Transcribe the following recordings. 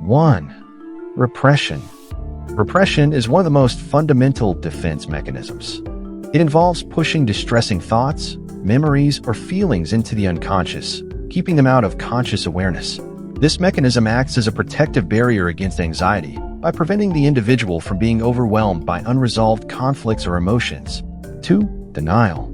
1. Repression. Repression is one of the most fundamental defense mechanisms. It involves pushing distressing thoughts, memories, or feelings into the unconscious, keeping them out of conscious awareness. This mechanism acts as a protective barrier against anxiety by preventing the individual from being overwhelmed by unresolved conflicts or emotions. 2. Denial.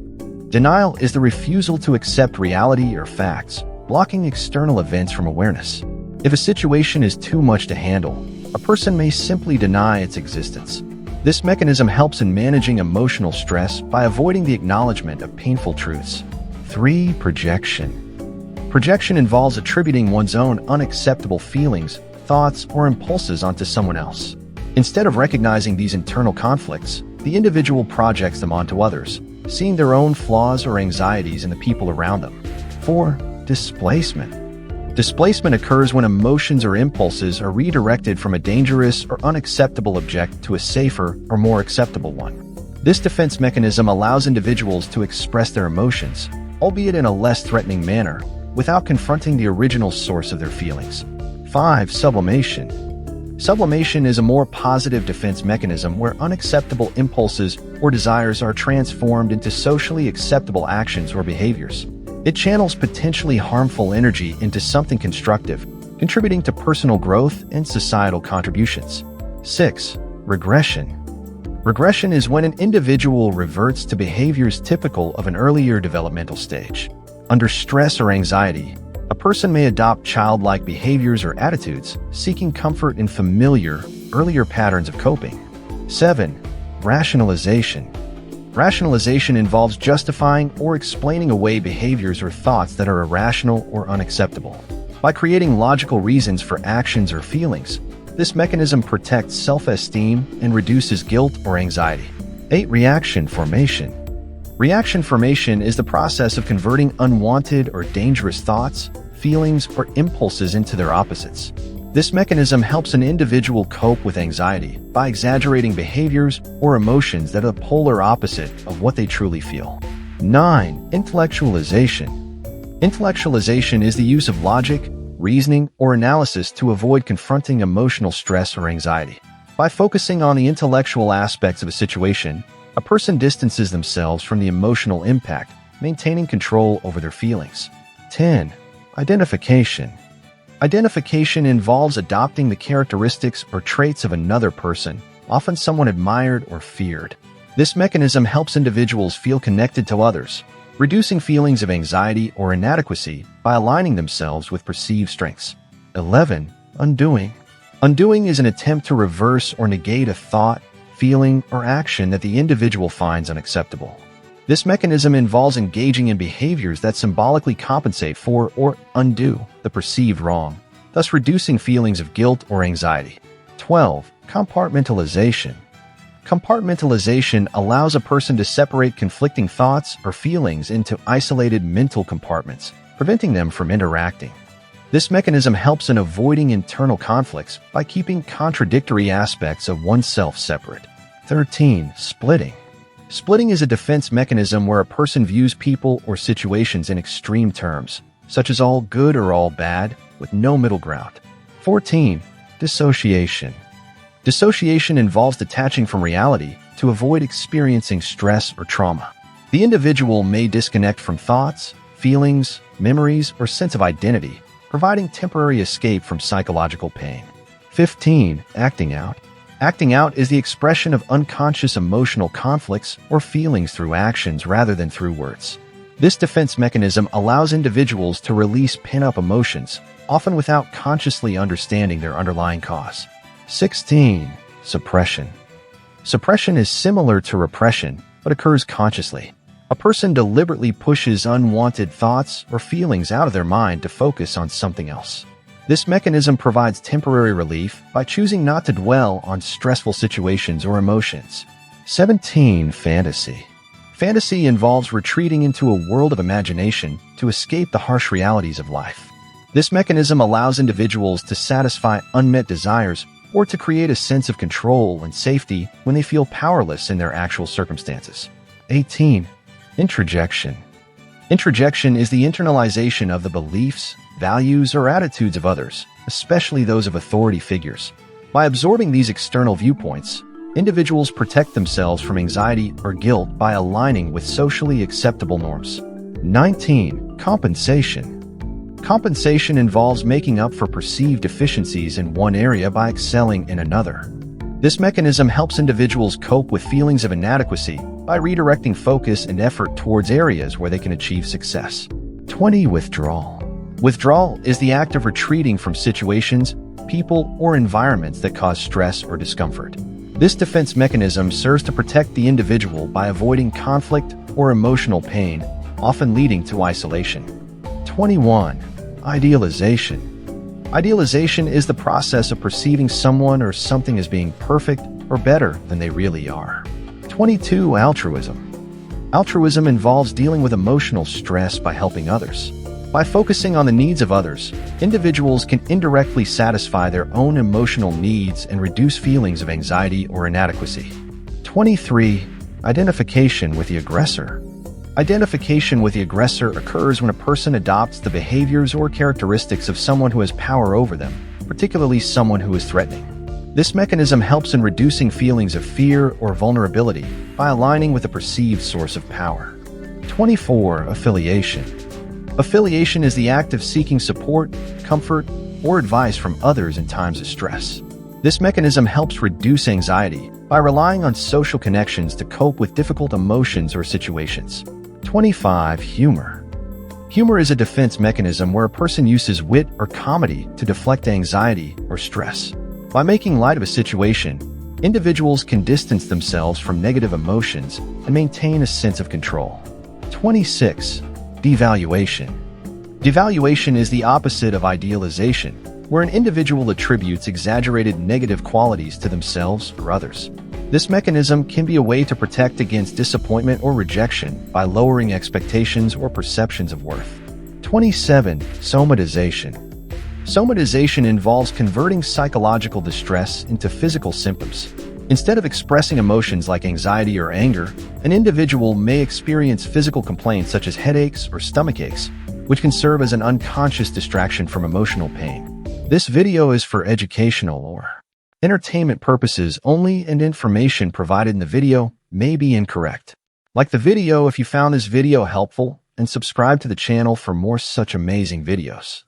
Denial is the refusal to accept reality or facts, blocking external events from awareness. If a situation is too much to handle, a person may simply deny its existence. This mechanism helps in managing emotional stress by avoiding the acknowledgement of painful truths. 3. Projection. Projection involves attributing one's own unacceptable feelings, thoughts, or impulses onto someone else. Instead of recognizing these internal conflicts, the individual projects them onto others, seeing their own flaws or anxieties in the people around them. 4. Displacement. Displacement occurs when emotions or impulses are redirected from a dangerous or unacceptable object to a safer or more acceptable one. This defense mechanism allows individuals to express their emotions, albeit in a less threatening manner, without confronting the original source of their feelings. 5. Sublimation. Sublimation is a more positive defense mechanism where unacceptable impulses or desires are transformed into socially acceptable actions or behaviors. It channels potentially harmful energy into something constructive, contributing to personal growth and societal contributions. 6. Regression. Regression is when an individual reverts to behaviors typical of an earlier developmental stage. Under stress or anxiety, a person may adopt childlike behaviors or attitudes, seeking comfort in familiar, earlier patterns of coping. 7. Rationalization. Rationalization involves justifying or explaining away behaviors or thoughts that are irrational or unacceptable. By creating logical reasons for actions or feelings, this mechanism protects self-esteem and reduces guilt or anxiety. 8. Reaction formation. Reaction formation is the process of converting unwanted or dangerous thoughts, feelings, or impulses into their opposites. This mechanism helps an individual cope with anxiety by exaggerating behaviors or emotions that are the polar opposite of what they truly feel. 9. Intellectualization. Intellectualization is the use of logic, reasoning, or analysis to avoid confronting emotional stress or anxiety. By focusing on the intellectual aspects of a situation, a person distances themselves from the emotional impact, maintaining control over their feelings. 10. Identification. Identification involves adopting the characteristics or traits of another person, often someone admired or feared. This mechanism helps individuals feel connected to others, reducing feelings of anxiety or inadequacy by aligning themselves with perceived strengths. 11. Undoing. Undoing is an attempt to reverse or negate a thought, feeling, or action that the individual finds unacceptable. This mechanism involves engaging in behaviors that symbolically compensate for or undo the perceived wrong, thus reducing feelings of guilt or anxiety. 12. Compartmentalization. Compartmentalization allows a person to separate conflicting thoughts or feelings into isolated mental compartments, preventing them from interacting. This mechanism helps in avoiding internal conflicts by keeping contradictory aspects of oneself separate. 13. Splitting. Splitting is a defense mechanism where a person views people or situations in extreme terms, such as all good or all bad, with no middle ground. 14. Dissociation. Dissociation involves detaching from reality to avoid experiencing stress or trauma. The individual may disconnect from thoughts, feelings, memories, or sense of identity, providing temporary escape from psychological pain. 15. Acting out. Acting out is the expression of unconscious emotional conflicts or feelings through actions rather than through words. This defense mechanism allows individuals to release pent-up emotions, often without consciously understanding their underlying cause. 16. Suppression. Suppression is similar to repression, but occurs consciously. A person deliberately pushes unwanted thoughts or feelings out of their mind to focus on something else. This mechanism provides temporary relief by choosing not to dwell on stressful situations or emotions. 17. Fantasy. Fantasy involves retreating into a world of imagination to escape the harsh realities of life. This mechanism allows individuals to satisfy unmet desires or to create a sense of control and safety when they feel powerless in their actual circumstances. 18. Introjection. Introjection is the internalization of the beliefs, values, or attitudes of others, especially those of authority figures. By absorbing these external viewpoints, individuals protect themselves from anxiety or guilt by aligning with socially acceptable norms. 19. Compensation. Compensation involves making up for perceived deficiencies in one area by excelling in another. This mechanism helps individuals cope with feelings of inadequacy by redirecting focus and effort towards areas where they can achieve success. 20. Withdrawal. Withdrawal is the act of retreating from situations, people, or environments that cause stress or discomfort. This defense mechanism serves to protect the individual by avoiding conflict or emotional pain, often leading to isolation. 21. Idealization. Idealization is the process of perceiving someone or something as being perfect or better than they really are. 22. Altruism. Altruism involves dealing with emotional stress by helping others. By focusing on the needs of others, individuals can indirectly satisfy their own emotional needs and reduce feelings of anxiety or inadequacy. 23. Identification with the aggressor. Identification with the aggressor occurs when a person adopts the behaviors or characteristics of someone who has power over them, particularly someone who is threatening. This mechanism helps in reducing feelings of fear or vulnerability by aligning with a perceived source of power. 24. Affiliation. Affiliation is the act of seeking support, comfort, or advice from others in times of stress. This mechanism helps reduce anxiety by relying on social connections to cope with difficult emotions or situations. 25. Humor. Humor is a defense mechanism where a person uses wit or comedy to deflect anxiety or stress. By making light of a situation, individuals can distance themselves from negative emotions and maintain a sense of control. 26. Devaluation. Devaluation is the opposite of idealization, where an individual attributes exaggerated negative qualities to themselves or others. This mechanism can be a way to protect against disappointment or rejection by lowering expectations or perceptions of worth. 27. Somatization. Somatization involves converting psychological distress into physical symptoms. Instead of expressing emotions like anxiety or anger, an individual may experience physical complaints such as headaches or stomach aches, which can serve as an unconscious distraction from emotional pain. This video is for educational or entertainment purposes only, and information provided in the video may be incorrect. Like the video if you found this video helpful, and subscribe to the channel for more such amazing videos.